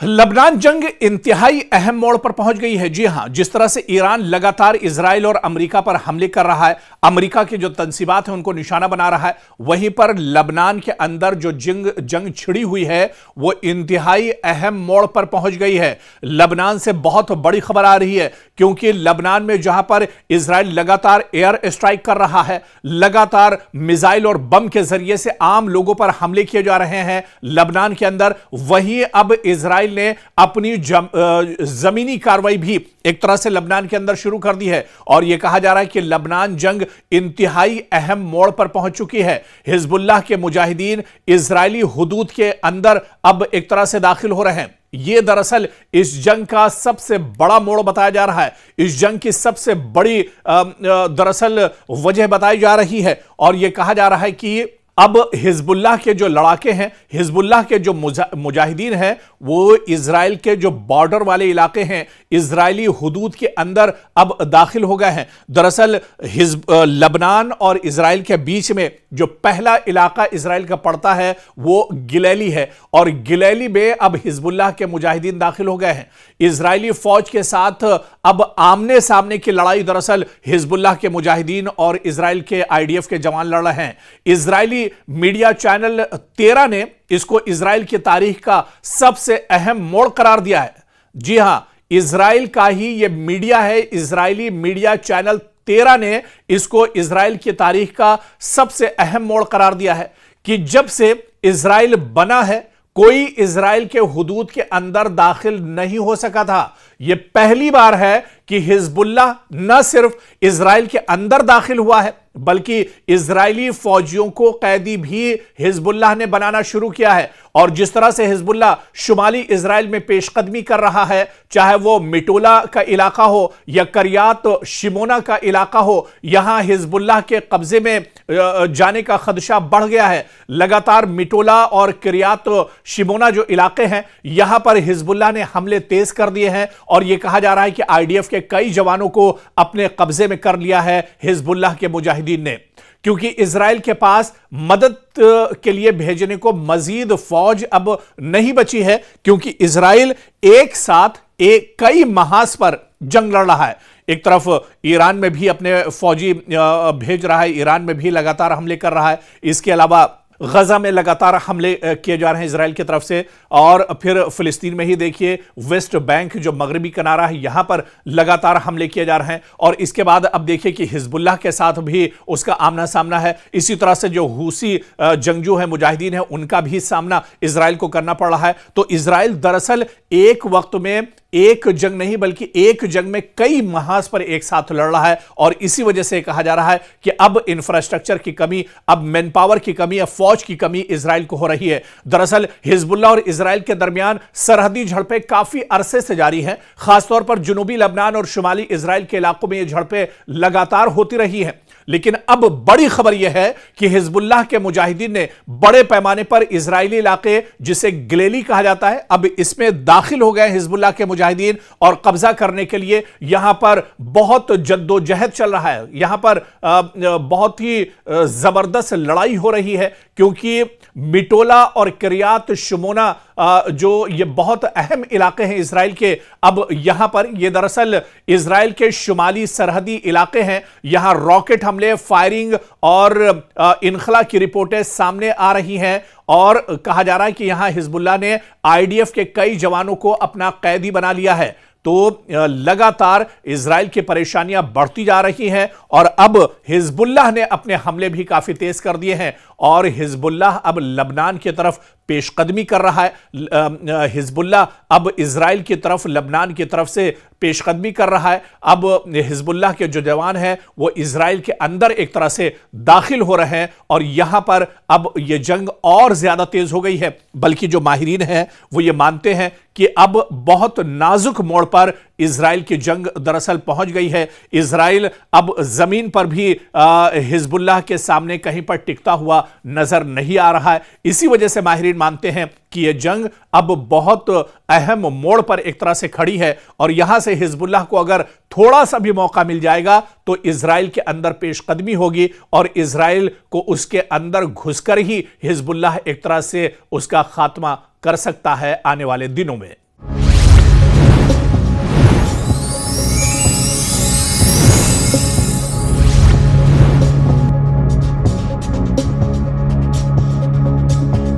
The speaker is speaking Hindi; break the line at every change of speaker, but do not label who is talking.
लबनान जंग इंतहाई अहम मोड़ पर पहुंच गई है। जी हां, जिस तरह से ईरान लगातार इजराइल और अमेरिका पर हमले कर रहा है, अमेरिका की जो तंसीबात है उनको निशाना बना रहा है, वहीं पर लबनान के अंदर जो जंग छिड़ी हुई है वो इंतहाई अहम मोड़ पर पहुंच गई है। लबनान से बहुत बड़ी खबर आ रही है, क्योंकि लबनान में जहां पर इजराइल लगातार एयर स्ट्राइक कर रहा है, लगातार मिसाइल और बम के जरिए से आम लोगों पर हमले किए जा रहे हैं लबनान के अंदर, वहीं अब इजराइल ने अपनी जमीनी कार्रवाई भी एक तरह से लबनान के अंदर शुरू कर दी है। और यह कहा जा रहा है कि लबनान जंग इंतहाई अहम मोड़ पर पहुंच चुकी है। हिजबुल्लाह के मुजाहिदीन इजरायली हुदूद के अंदर अब एक तरह से दाखिल हो रहे हैं। यह दरअसल इस जंग का सबसे बड़ा मोड़ बताया जा रहा है, इस जंग की सबसे बड़ी दरअसल वजह बताई जा रही है। और यह कहा जा रहा है कि अब हिजबुल्लाह के जो लड़ाके हैं, हिजबुल्लाह के जो मुजाहिदीन हैं, वो इजराइल के जो बॉर्डर वाले इलाके हैं, इजरायली हुदूद के अंदर अब दाखिल हो गए हैं। दरअसल लबनान और इजराइल के बीच में जो पहला इलाका इजराइल का पड़ता है वो गिलेली है, और गिलेली में अब हिजबुल्लाह के मुजाहिदीन दाखिल हो गए हैं। इजरायली फौज के साथ अब आमने सामने की लड़ाई दरअसल हिजबुल्लाह के मुजाहिदीन और इजराइल के आईडीएफ के जवान लड़ रहे हैं। इजरायली मीडिया चैनल 13 ने इसको इजराइल की तारीख का सबसे अहम मोड़ करार दिया है। जी हां, इजराइल का ही यह मीडिया है, इजरायली मीडिया चैनल 13 ने इसको इजराइल की तारीख का सबसे अहम मोड़ करार दिया है कि जब से इजराइल बना है, कोई इजराइल के हुदूद के अंदर दाखिल नहीं हो सका था। यह पहली बार है कि हिजबुल्लाह न सिर्फ इजराइल के अंदर दाखिल हुआ है, बल्कि इजरायली फौजियों को कैदी भी हिजबुल्लाह ने बनाना शुरू किया है। और जिस तरह से हिजबुल्लाह शुमाली इजराइल में पेशकदमी कर रहा है, चाहे वो मिटोला का इलाका हो या करियात शिमोना का इलाका हो, यहां हिजबुल्लाह के कब्जे में जाने का खदशा बढ़ गया है। लगातार मिटोला और करियात शिमोना जो इलाके हैं, यहां पर हिजबुल्लाह ने हमले तेज कर दिए हैं, और यह कहा जा रहा है कि आईडीएफ के कई जवानों को अपने कब्जे में कर लिया है हिजबुल्लाह के मुजाहिदीन ने, क्योंकि इजराइल के पास मदद के लिए भेजने को मजीद फौज अब नहीं बची है, क्योंकि इजराइल एक साथ कई महाज पर जंग लड़ रहा है। एक तरफ ईरान में भी अपने फौजी भेज रहा है, ईरान में भी लगातार हमले कर रहा है, इसके अलावा गजा में लगातार हमले किए जा रहे हैं इजराइल की तरफ से, और फिर फिलिस्तीन में ही देखिए वेस्ट बैंक जो मगरबी किनारा है, यहां पर लगातार हमले किए जा रहे हैं। और इसके बाद अब देखिए कि हिजबुल्लाह के साथ भी उसका आमना सामना है। इसी तरह से जो हूसी जंगजू है, मुजाहिदीन है, उनका भी सामना इजराइल को करना पड़ रहा है। तो इजराइल दरअसल एक वक्त में एक जंग नहीं, बल्कि एक जंग में कई महाज पर एक साथ लड़ रहा है। और इसी वजह से कहा जा रहा है कि अब इंफ्रास्ट्रक्चर की कमी, अब मैन पावर की कमी, अब फौज की कमी इजराइल को हो रही है। दरअसल हिजबुल्लाह और इजराइल के दरमियान सरहदी झड़पें काफी अरसे से जारी हैं। खासतौर पर जुनूबी लबनान और शुमाली इजराइल के इलाकों में ये झड़पें लगातार होती रही हैं। लेकिन अब बड़ी खबर यह है कि हिजबुल्लाह के मुजाहिदीन ने बड़े पैमाने पर इजरायली इलाके, जिसे गिलेली कहा जाता है, अब इसमें दाखिल हो गए हिजबुल्लाह के मुजाहिदीन, और कब्जा करने के लिए यहां पर बहुत जद्दोजहद चल रहा है। यहां पर बहुत ही जबरदस्त लड़ाई हो रही है, क्योंकि मिटोला और करियात शिमोना जो ये बहुत अहम इलाके हैं इजराइल के, अब यहां पर ये दरअसल इजराइल के शुमाली सरहदी इलाके हैं। यहां रॉकेट हमले, फायरिंग और इनखला की रिपोर्टें सामने आ रही हैं, और कहा जा रहा है कि यहां हिजबुल्लाह ने आईडीएफ के कई जवानों को अपना कैदी बना लिया है। तो लगातार इजराइल की परेशानियां बढ़ती जा रही हैं, और अब हिजबुल्लाह ने अपने हमले भी काफी तेज कर दिए हैं, और हिजबुल्लाह अब लबनान की तरफ पेशकदमी कर रहा है। हिजबुल्लाह अब इजराइल की तरफ, लबनान की तरफ से पेशकदमी कर रहा है। अब हिजबुल्लाह के जो जवान हैं वो इजराइल के अंदर एक तरह से दाखिल हो रहे हैं, और यहां पर अब यह जंग और ज्यादा तेज हो गई है। बल्कि जो माहिरीन हैं वो ये मानते हैं कि अब बहुत नाजुक मोड़ पर इजराइल की जंग दरअसल पहुंच गई है। इजराइल अब जमीन पर भी हिजबुल्लाह के सामने कहीं पर टिकता हुआ नजर नहीं आ रहा है। इसी वजह से माहिरीन मानते हैं कि यह जंग अब बहुत अहम मोड़ पर एक तरह से खड़ी है, और यहां से हिजबुल्लाह को अगर थोड़ा सा भी मौका मिल जाएगा तो इजराइल के अंदर पेशकदमी होगी, और इजराइल को उसके अंदर घुसकर ही हिजबुल्लाह एक तरह से उसका खात्मा कर सकता है आने वाले दिनों में।